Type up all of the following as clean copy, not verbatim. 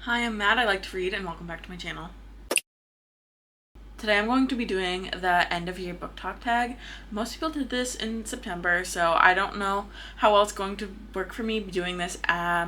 Hi, I'm Matt. I like to read, and welcome back to my channel. Today I'm going to be doing the end of year book talk tag. Most people did this in September, so I don't know how well it's going to work for me doing this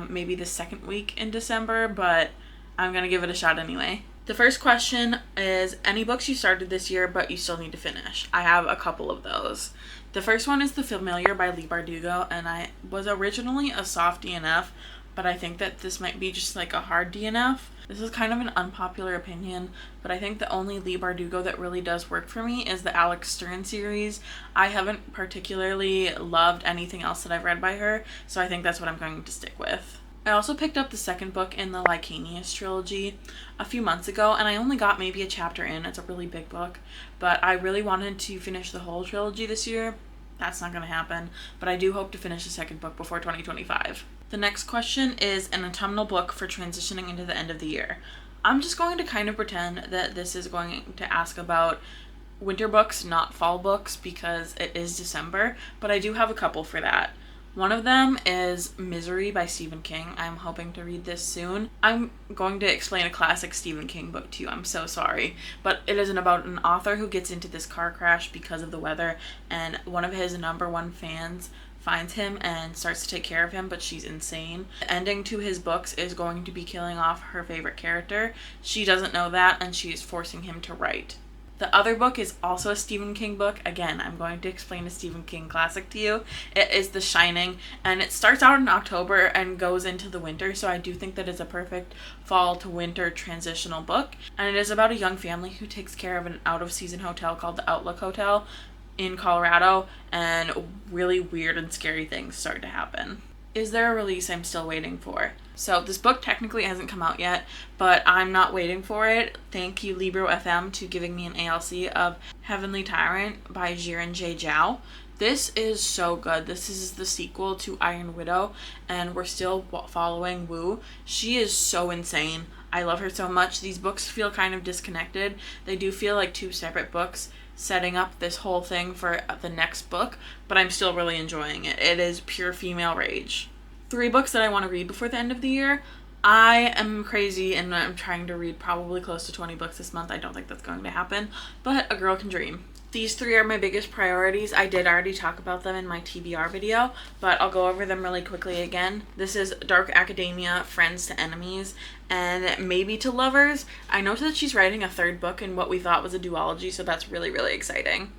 maybe the second week in December, but I'm going to give it a shot anyway. The first question is any books you started this year but you still need to finish. I have a couple of those. The first one is The Familiar by Leigh Bardugo, and I was originally a soft DNF, but I think that this might be just like a hard DNF. This is kind of an unpopular opinion, but I think the only Leigh Bardugo that really does work for me is the Alex Stern series. I haven't particularly loved anything else that I've read by her, so I think that's what I'm going to stick with. I also picked up the second book in the Lycanius trilogy a few months ago, and I only got maybe a chapter in. It's a really big book, but I really wanted to finish the whole trilogy this year. That's not going to happen, but I do hope to finish the second book before 2025. The next question is an autumnal book for transitioning into the end of the year. I'm just going to kind of pretend that this is going to ask about winter books, not fall books, because it is December, but I do have a couple for that. One of them is Misery by Stephen King. I'm hoping to read this soon. I'm going to explain a classic Stephen King book to you. I'm so sorry. But it is about an author who gets into this car crash because of the weather, and one of his number one fans finds him and starts to take care of him, but she's insane. The ending to his books is going to be killing off her favorite character. She doesn't know that, and she is forcing him to write. The other book is also a Stephen King book. Again, I'm going to explain a Stephen King classic to you. It is The Shining, and it starts out in October and goes into the winter, so I do think that it's a perfect fall to winter transitional book. And it is about a young family who takes care of an out-of-season hotel called the Outlook Hotel in Colorado, and really weird and scary things start to happen. Is there a release I'm still waiting for? So this book technically hasn't come out yet, but I'm not waiting for it. Thank you Libro FM to giving me an ALC of Heavenly Tyrant by Jiren J. Zhao. This is so good. This is the sequel to Iron Widow, and we're still following Wu. She is so insane. I love her so much. These books feel kind of disconnected. They do feel like two separate books setting up this whole thing for the next book, but I'm still really enjoying it. It is pure female rage. 3 books that I want to read before the end of the year. I am crazy and I'm trying to read probably close to 20 books this month. I don't think that's going to happen, but a girl can dream. These 3 are my biggest priorities. I did already talk about them in my TBR video, but I'll go over them really quickly again. This is Dark Academia, Friends to Enemies, and Maybe to Lovers. I know that she's writing a 3rd book in what we thought was a duology, so that's really, really exciting.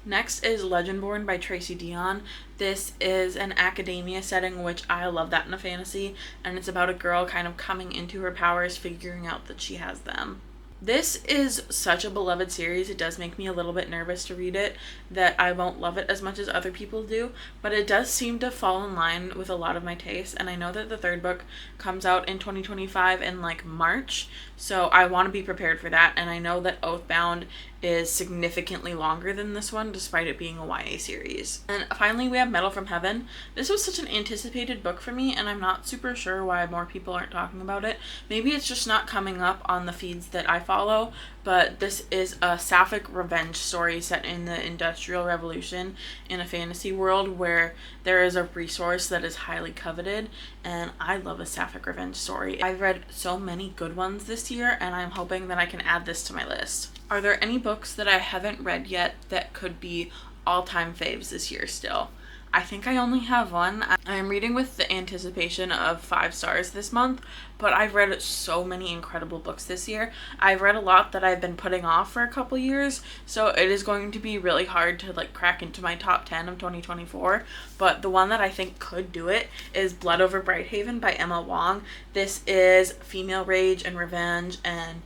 Next is Legendborn by Tracy Deonn. This is an academia setting, which I love that in a fantasy, and it's about a girl kind of coming into her powers, figuring out that she has them. This is such a beloved series. It does make me a little bit nervous to read it, that I won't love it as much as other people do, but it does seem to fall in line with a lot of my tastes, and I know that the 3rd book comes out in 2025 in like March, so I want to be prepared for that, and I know that Oathbound is significantly longer than this one, despite it being a YA series. And finally, we have Metal from Heaven. This was such an anticipated book for me, and I'm not super sure why more people aren't talking about it. Maybe it's just not coming up on the feeds that I follow, but this is a sapphic revenge story set in the Industrial Revolution in a fantasy world where there is a resource that is highly coveted, and I love a sapphic revenge story. I've read so many good ones this year, and I'm hoping that I can add this to my list. Are there any books that I haven't read yet that could be all-time faves this year still? I think I only have one. I'm reading with the anticipation of 5 stars this month, but I've read so many incredible books this year. I've read a lot that I've been putting off for a couple years, so it is going to be really hard to like crack into my top 10 of 2024, but the one that I think could do it is Blood Over Brighthaven by Emma Wong. This is female rage and revenge, and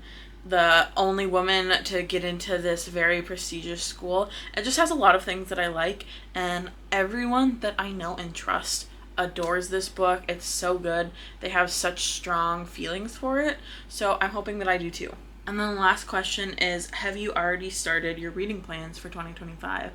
the only woman to get into this very prestigious school. It just has a lot of things that I like, and everyone that I know and trust adores this book. It's so good. They have such strong feelings for it, so I'm hoping that I do too. And then the last question is, have you already started your reading plans for 2025?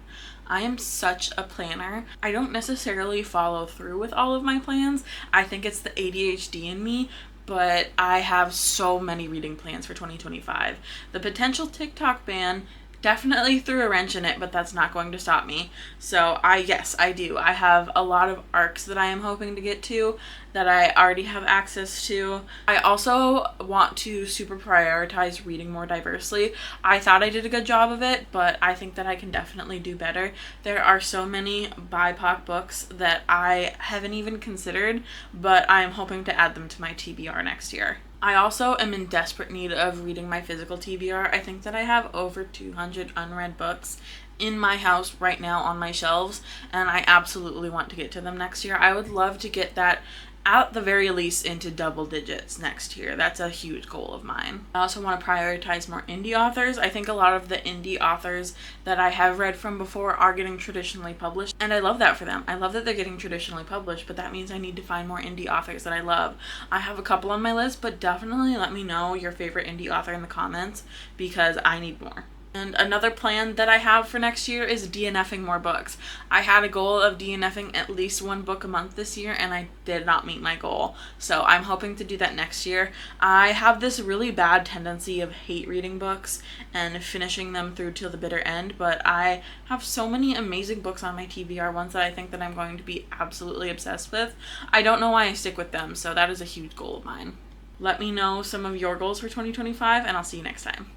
I am such a planner. I don't necessarily follow through with all of my plans. I think it's the ADHD in me, but I have so many reading plans for 2025. The potential TikTok ban definitely threw a wrench in it, but that's not going to stop me. So yes, I do. I have a lot of arcs that I am hoping to get to, that I already have access to. I also want to super prioritize reading more diversely. I thought I did a good job of it, but I think that I can definitely do better. There are so many BIPOC books that I haven't even considered, but I'm hoping to add them to my TBR next year. I also am in desperate need of reading my physical TBR. I think that I have over 200 unread books in my house right now on my shelves, and I absolutely want to get to them next year. I would love to get that at the very least into double digits next year. That's a huge goal of mine. I also want to prioritize more indie authors. I think a lot of the indie authors that I have read from before are getting traditionally published, and I love that for them. I love that they're getting traditionally published, but that means I need to find more indie authors that I love. I have a couple on my list, but definitely let me know your favorite indie author in the comments because I need more. And another plan that I have for next year is DNFing more books. I had a goal of DNFing at least one book a month this year, and I did not meet my goal. So I'm hoping to do that next year. I have this really bad tendency of hate reading books and finishing them through till the bitter end, but I have so many amazing books on my TBR, ones that I think that I'm going to be absolutely obsessed with. I don't know why I stick with them, so that is a huge goal of mine. Let me know some of your goals for 2025, and I'll see you next time.